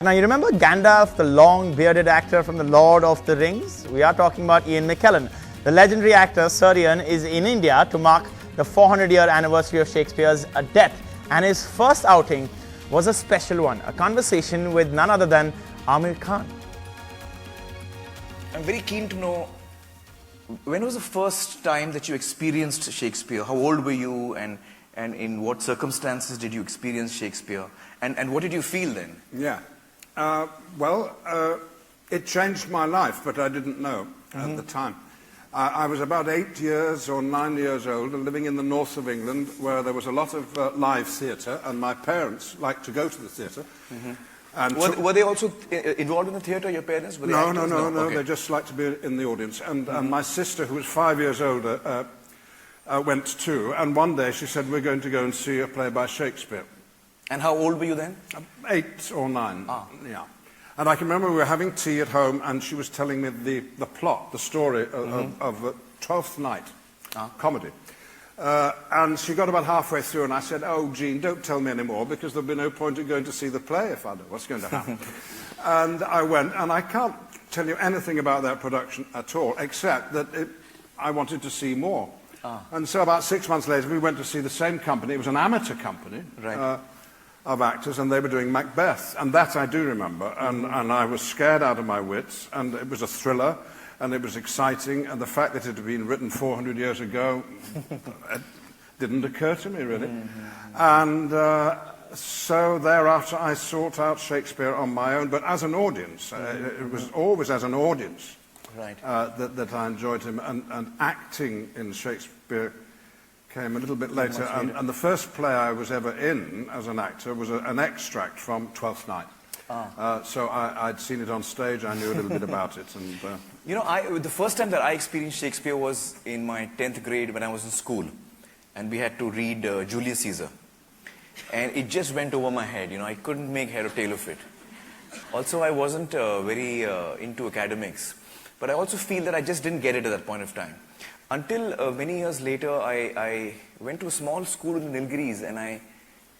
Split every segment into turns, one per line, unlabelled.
Now, you remember Gandalf, the long bearded actor from The Lord of the Rings? We are talking about Ian McKellen. The legendary actor Sir Ian is in India to mark the 400-year anniversary of Shakespeare's death, and his first outing was a special one, a conversation with none other than Aamir Khan.
I'm very keen to know, when was the first time that you experienced Shakespeare? How old were you, and in what circumstances did you experience Shakespeare? And what did you feel then?
Yeah. It changed my life, but I didn't know at the time. I was about 8 years or 9 years old and living in the north of England, where there was a lot of live theatre, and my parents liked to go to the theatre. And
were they also involved in the theatre, your parents? Were they actors?
No.
Okay.
They just liked to be in the audience. And my sister, who was 5 years older, went too. And one day she said, "We're going to go and see a play by Shakespeare."
And how old were you then?
8 or 9, yeah. And I can remember we were having tea at home, and she was telling me the plot, the story of Twelfth Night, comedy. And she got about halfway through, and I said, "Oh, Jean, don't tell me anymore, because there'll be no point in going to see the play if I know what's going to happen." And I went, and I can't tell you anything about that production at all, except that I wanted to see more. And so about 6 months later, we went to see the same company. It was an amateur company of actors, and they were doing Macbeth. And that I do remember. And I was scared out of my wits, and it was a thriller, and it was exciting, and the fact that it had been written 400 years ago it didn't occur to me, really. And so thereafter I sought out Shakespeare on my own, but as an audience. It was always as an audience that I enjoyed him, and acting in Shakespeare came a little bit later. And the first play I was ever in as an actor was an extract from Twelfth Night. So I'd seen it on stage, I knew a little bit about it. And
you know, the first time that I experienced Shakespeare was in my 10th grade when I was in school, and we had to read Julius Caesar, and it just went over my head. You know, I couldn't make head or tail of it. Also, I wasn't very into academics, but I also feel that I just didn't get it at that point of time. Until many years later, I went to a small school in Nilgiris, and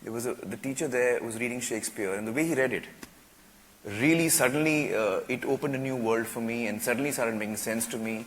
there was the teacher there was reading Shakespeare, and the way he read it, really suddenly it opened a new world for me, and suddenly started making sense to me.